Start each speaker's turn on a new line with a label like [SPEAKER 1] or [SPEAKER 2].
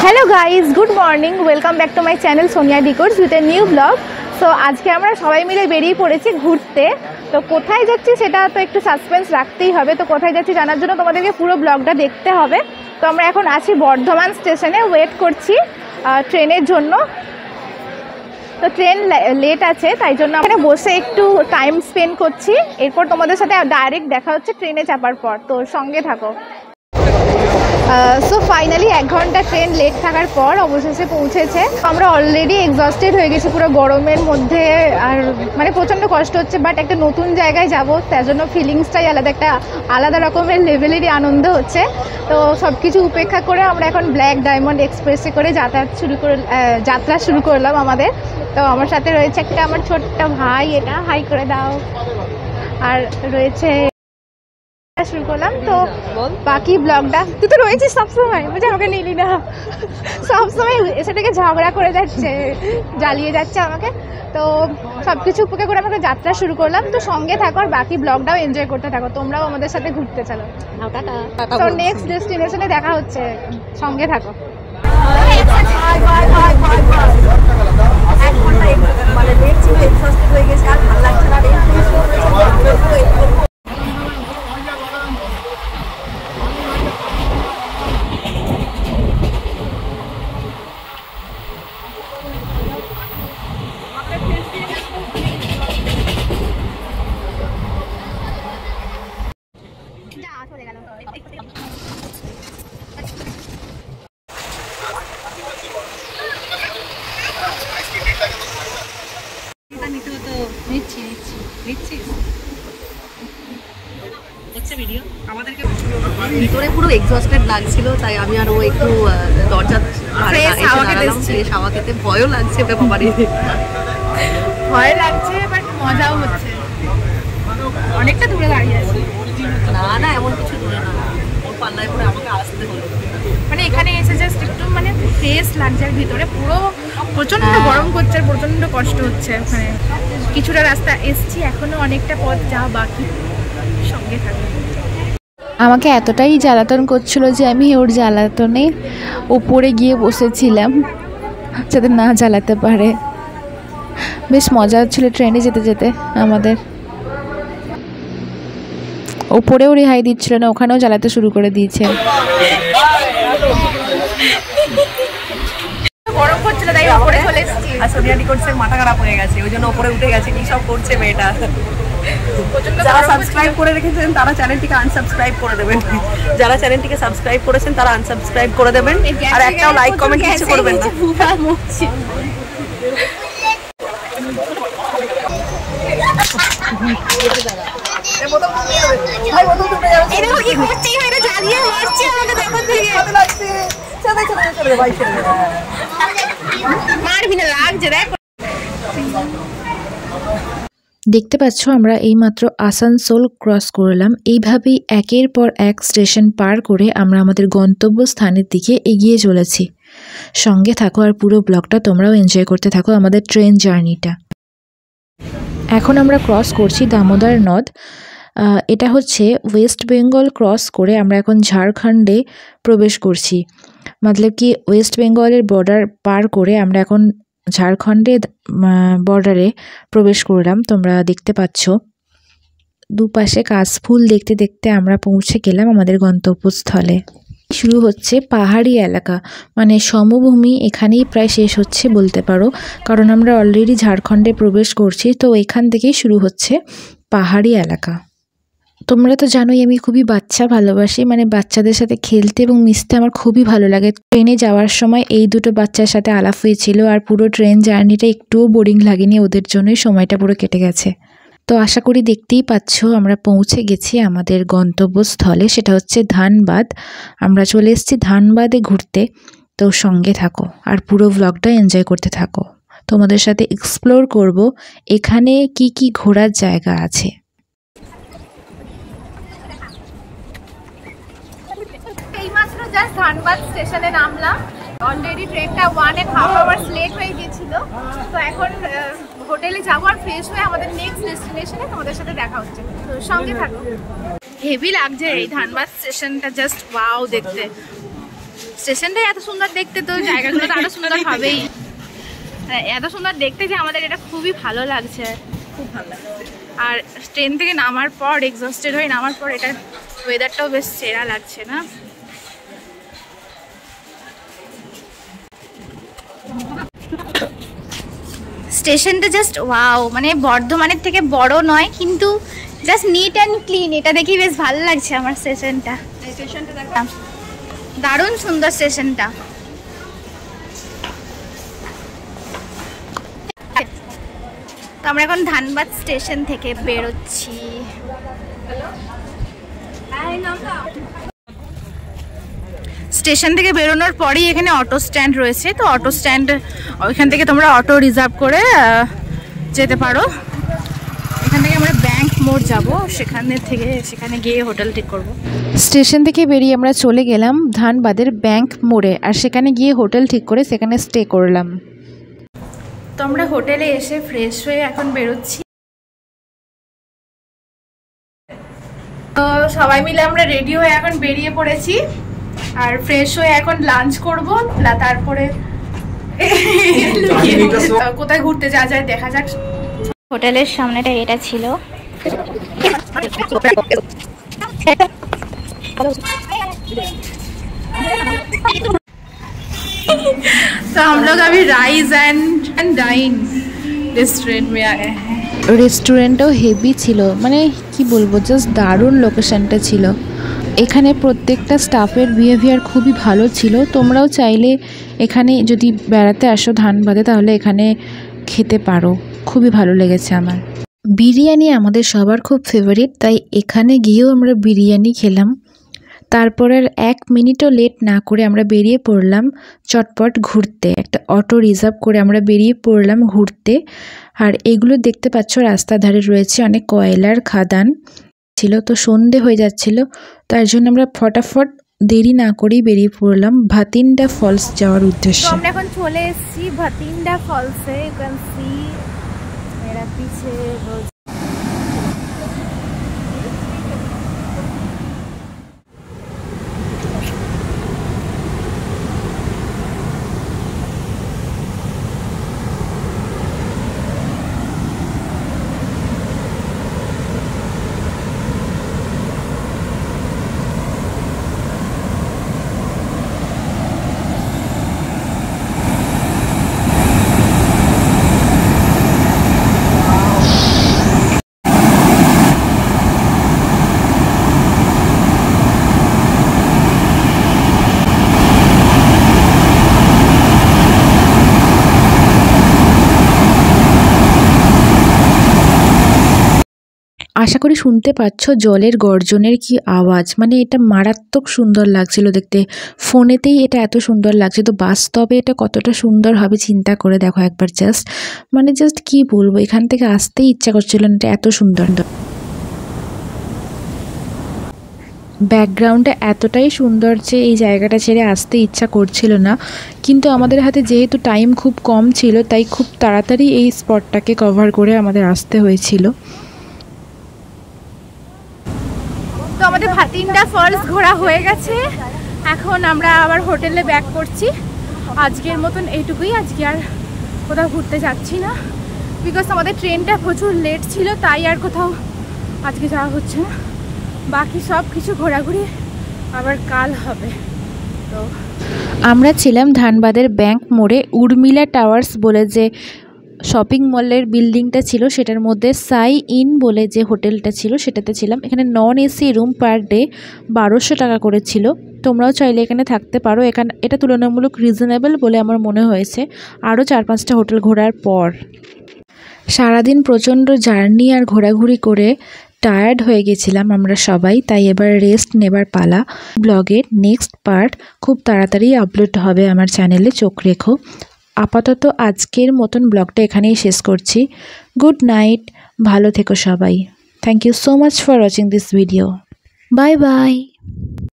[SPEAKER 1] Hello guys good morning welcome back to my channel Sonia decors with a new blog. So आज के আমরা সবাই মিলে বেরিয়ে পড়েছি ঘুরতে। তো কোথায় যাচ্ছি সেটা তো একটু সাসপেন্স রাখতেই হবে। তো কোথায় যাচ্ছি জানার জন্য তোমাদেরকে পুরো ব্লগটা দেখতে হবে। তো আমরা এখন আছি বর্ধমান স্টেশনে, ওয়েট করছি ট্রেনের জন্য। তো ট্রেন লেট আছে, তাই জন্য আমরা বসে একটু টাইম স্পেন্ড করছি। এরপর তোমাদের সাথে ডাইরেক্ট দেখা হচ্ছে ট্রেনে চাপার পর। তো সঙ্গে থাকো। সো ফাইনালি 1 ঘন্টা ট্রেন লেট থাকার পর অবশেষে পৌঁছেছে। আমরা অলরেডি এক্সস্টেড হয়ে গেছি পুরো গরমের মধ্যে, আর মানে প্রচণ্ড কষ্ট হচ্ছে। বাট একটা নতুন জায়গায় যাব, তার জন্য ফিলিংসটাই আলাদা, একটা আলাদা রকমের লেভেলেরই আনন্দ হচ্ছে। তো সব কিছু উপেক্ষা করে আমরা এখন ব্ল্যাক ডায়মন্ড এক্সপ্রেসে করে যাত্রা শুরু করলাম আমাদের। তো আমার সাথে রয়েছে একটা আমার ছোট্ট ভাই, এটা হাই করে দাও। আর রয়েছে শুরু করলাম। তো বাকি ব্লগটা তুই তো রয়েছিস সবসময়, বুঝে আমাকে নিলি না, সবসময় এসে থেকে ঝগড়া করে যাচ্ছে, জ্বালিয়ে যাচ্ছে আমাকে। তো সব কিছু উপেক্ষা করে আমাকে যাত্রা শুরু করলাম। তো সঙ্গে থাকো আর বাকি ব্লগটাও এনজয় করতে থাকো, তোমরাও আমাদের সাথে ঘুরতে চলো। তো নেক্সট ডেস্টিনেশনে দেখা হচ্ছে, সঙ্গে থাকো।
[SPEAKER 2] ভিতরে পুরো এক্সস্টেড লাগছিল, তাই আমি আর ও একটু দরজা হাওয়া খেতে ভয়ও লাগছে।
[SPEAKER 1] ভয় লাগছে বাট মজাও হচ্ছে। অনেকটা দূরে দাঁড়িয়ে আছে।
[SPEAKER 2] না এমন কিছু দূরে না, ওর পাল্লায় পরে আমাকে আসতে হলো।
[SPEAKER 1] মানে এখানে এসে জাস্ট একটু মানে ফ্রেশ লাগছে, আর ভিতরে পুরো প্রচণ্ড গরম করছে আর প্রচণ্ড কষ্ট হচ্ছে। ওখানে কিছুটা রাস্তা এসছি, এখনো অনেকটা পথ যাওয়া বাকি, সঙ্গে থাকবে। আমাকে এতটাই জ্বালাতন করছিল যে আমি ওর জ্বালাতনে ওপরে গিয়ে বসেছিলাম যাতে না জ্বালাতে পারে। বেশ মজা হচ্ছিল ট্রেনে যেতে যেতে আমাদের। ওপরেও রেহাই দিচ্ছিল না, ওখানেও জ্বালাতে শুরু করে দিয়েছে। গরম করছিল তাই ওপরে চলে এসেছি।
[SPEAKER 2] আর সোনিয়া ডিকোর্সের মাথা খারাপ হয়ে গেছে, ওই জন্য ওপরে উঠে গেছে। কি সব করছে মেয়েটা। যারা সাবস্ক্রাইব করে রেখেছেন তারা চ্যানেলটিকে আনসাবস্ক্রাইব করে দেবেন, যারা চ্যানেলটিকে সাবস্ক্রাইব করেছেন তারা আনসাবস্ক্রাইব করে দেবেন। আর একটাও লাইক কমেন্ট কিছু করবেন না।
[SPEAKER 1] দেখতে পাচ্ছ আমরা এইমাত্র আসানসোল ক্রস করলাম। এইভাবেই একের পর এক স্টেশন পার করে আমরা আমাদের গন্তব্য স্থানের দিকে এগিয়ে চলেছি। সঙ্গে থাকো আর পুরো ব্লগটা তোমরাও এনজয় করতে থাকো আমাদের ট্রেন জার্নিটা। এখন আমরা ক্রস করছি দামোদর নদ। এটা হচ্ছে ওয়েস্ট বেঙ্গল ক্রস করে আমরা এখন ঝাড়খণ্ডে প্রবেশ করছি। মতলব কি ওয়েস্ট বেঙ্গলের বর্ডার পার করে আমরা এখন ঝাড়খণ্ডে বর্ডারে প্রবেশ করলাম। তোমরা দেখতে পাচ্ছ দুপাশে কাশফুল দেখতে দেখতে আমরা পৌঁছে গেলাম আমাদের গন্তব্যস্থলে। শুরু হচ্ছে পাহাড়ি এলাকা, মানে সমভূমি এখানেই প্রায় শেষ হচ্ছে বলতে পারো, কারণ আমরা অলরেডি ঝাড়খণ্ডে প্রবেশ করছি। তো এখান থেকেই শুরু হচ্ছে পাহাড়ি এলাকা। তোমরা তো জানোই আমি খুবই বাচ্চা ভালোবাসি, মানে বাচ্চাদের সাথে খেলতে এবং মিশতে আমার খুবই ভালো লাগে। ট্রেনে যাওয়ার সময় এই দুটো বাচ্চার সাথে আলাপ হয়েছিল, আর পুরো ট্রেন জার্নিটা একটুও বোরিং লাগেনি, ওদের জন্যই সময়টা পুরো কেটে গেছে। তো আশা করি দেখতেই পাচ্ছ আমরা পৌঁছে গেছি আমাদের গন্তব্যস্থলে, সেটা হচ্ছে ধানবাদ। আমরা চলে এসেছি ধানবাদে ঘুরতে। তো সঙ্গে থাকো আর পুরো ব্লগটা এনজয় করতে থাকো। তোমাদের সাথে এক্সপ্লোর করব এখানে কি কি ঘোরার জায়গা আছে। এইমাত্র জাস্ট ধানবাদ স্টেশনে নামলাম। অলরেডি ট্রেনটা 1.5 আওয়ার্স লেট হয়ে গিয়েছিল। তো এখন হোটেলে যাবো আর ফ্রেশ হয়ে আমাদের নেক্সট ডেস্টিনেশনে তোমাদের সাথে দেখা হচ্ছে। তো সঙ্গে থাকো। হেভি লাগছে এই ধানবাদ স্টেশনটা, জাস্ট ওয়াও দেখতে।
[SPEAKER 3] স্টেশনটা এত সুন্দর দেখতে, তো জায়গাগুলো তো আরো সুন্দর হবেই। এত সুন্দর দেখতে যে আমাদের এটা খুবই ভালো লাগছে,
[SPEAKER 2] খুব ভালো লাগছে।
[SPEAKER 3] আর ট্রেন থেকে নামার পর, এক্সস্টেড হয়ে নামার পর এটা ওয়েদারটাও বেশ সেরা লাগছে না? স্টেশনটা জাস্ট ওয়াও, মানে বর্ধমানের থেকে বড় নয় কিন্তু জাস্ট নিট অ্যান্ড ক্লিন, এটা দেখি বেশ ভালো লাগছে আমার স্টেশনটা।
[SPEAKER 2] স্টেশনটা দেখো,
[SPEAKER 3] দারুণ সুন্দর স্টেশনটা। তো আমরা এখন ধানবাদ স্টেশন থেকে বেরোচ্ছি। স্টেশন থেকে বেরোনোর পরেই এখানে অটো স্ট্যান্ড রয়েছে, তো অটো স্ট্যান্ড ওইখান থেকে তোমরা অটো রিজার্ভ করে যেতে পারো। এখান থেকে আমরা ব্যাংক মোড় যাব, সেখানে গিয়ে হোটেল ঠিক করব।
[SPEAKER 1] স্টেশন থেকে বেরিয়ে আমরা চলে গেলাম ধানবাদের ব্যাংক মোড়ে, আর সেখানে গিয়ে হোটেল ঠিক করে সেখানে স্টে করলাম।
[SPEAKER 3] তো আমরা হোটেলে এসে ফ্রেশ হয়ে এখন বেরোচ্ছি। তো সবাই মিলে আমরা রেডি হয়ে এখন বেরিয়ে পড়েছি, আর ফ্রেশ হয়ে এখন লাঞ্চ করব, তারপরে কোথায় ঘুরতে যাওয়া যায় দেখা যাক। হোটেলের সামনেটা এটা ছিল। तो हम लोग अभी राइज एंड डाइन रेस्टोरेंट में आए हैं।
[SPEAKER 1] রেস্টুরেন্টটাও হেভি ছিল, মানে কি বলবো, জাস্ট দারুণ লোকেশনটা ছিল। এখানে প্রত্যেকটা স্টাফের বিহেভিয়ার খুবই ভালো ছিল। তোমরাও চাইলে এখানে যদি বেড়াতে আসো ধানবাদে, তাহলে এখানে খেতে পারো, খুবই ভালো লেগেছে আমার। বিরিয়ানি আমাদের সবার খুব ফেভারিট, তাই এখানে গিয়েও আমরা বিরিয়ানি খেলাম। তারপর আর 1 মিনিটও লেট না করে আমরা বেরিয়ে পড়লাম চটপট ঘুরতে। একটা অটো রিজার্ভ করে আমরা বেরিয়ে পড়লাম ঘুরতে। আর এগুলো দেখতে পাচ্ছ রাস্তার ধারে রয়েছে অনেক কয়লার খাদান ছিল, তো সন্ধে হয়ে যাচ্ছিল, তার জন্য আমরা ফটাফট দেরি না করেই বেরিয়ে পড়লাম ভাতিন্ডা ফলস যাওয়ার উদ্দেশ্যে।
[SPEAKER 3] আমরা এখন চলে এসেছি ভাতিন্ডা ফলসে। ইউ ক্যান সি মেরা পিছে।
[SPEAKER 1] আশা করি শুনতে পাচ্ছ জলের গর্জনের কি আওয়াজ, মানে এটা মারাত্মক সুন্দর লাগছিল দেখতে। ফোনেতেই এটা এত সুন্দর লাগছে, তো বাস্তবে এটা কতটা সুন্দর হবে চিন্তা করে দেখো একবার। জাস্ট কি বলবো, এখান থেকে আসতেই ইচ্ছা করছিল না, এটা এত সুন্দর। ব্যাকগ্রাউন্ডটা এতটাই সুন্দর যে এই জায়গাটা ছেড়ে আসতে ইচ্ছা করছিল না, কিন্তু আমাদের হাতে যেহেতু টাইম খুব কম ছিল, তাই খুব তাড়াতাড়ি এই স্পটটাকে কভার করে আমাদের আসতে হয়েছিল।
[SPEAKER 3] তো আমাদের ভাতিন্ডা ফলস ঘোরা হয়ে গেছে, এখন আমরা আবার হোটেলে ব্যাক করছি। আজকের মতন এইটুকুই, আজকে আর কোথাও ঘুরতে যাচ্ছি না, বিকজ আমাদের ট্রেনটা প্রচুর লেট ছিল, তাই আর কোথাও আজকে যাওয়া হচ্ছে না। বাকি সব কিছু ঘোরাঘুরি আবার কাল হবে। তো
[SPEAKER 1] আমরা ছিলাম ধানবাদের ব্যাংক মোড়ে উর্মিলা টাওয়ার্স বলে যে শপিং মলের বিল্ডিংটা ছিল, সেটার মধ্যে সাই ইন বলে যে হোটেলটা ছিল সেটাতে ছিলাম। এখানে non AC room per day 1200 টাকা করে ছিল। তোমরাও চাইলে এখানে থাকতে পারো। এটা তুলনামূলক রিজনেবল বলে আমার মনে হয়েছে আরও 4-5টা হোটেল ঘোরার পর। সারাদিন প্রচণ্ড জার্নি আর ঘোরাঘুরি করে টায়ার্ড হয়ে গেছিলাম আমরা সবাই, তাই এবার রেস্ট নেবার পালা। ব্লগের নেক্সট পার্ট খুব তাড়াতাড়ি আপলোড হবে আমার চ্যানেলে, চোখ রেখো। আপাতত আজকের মতন ব্লগটা এখানেই শেষ করছি। গুড নাইট, ভালো থেকো সবাই। Thank you so much for watching this video. Bye by.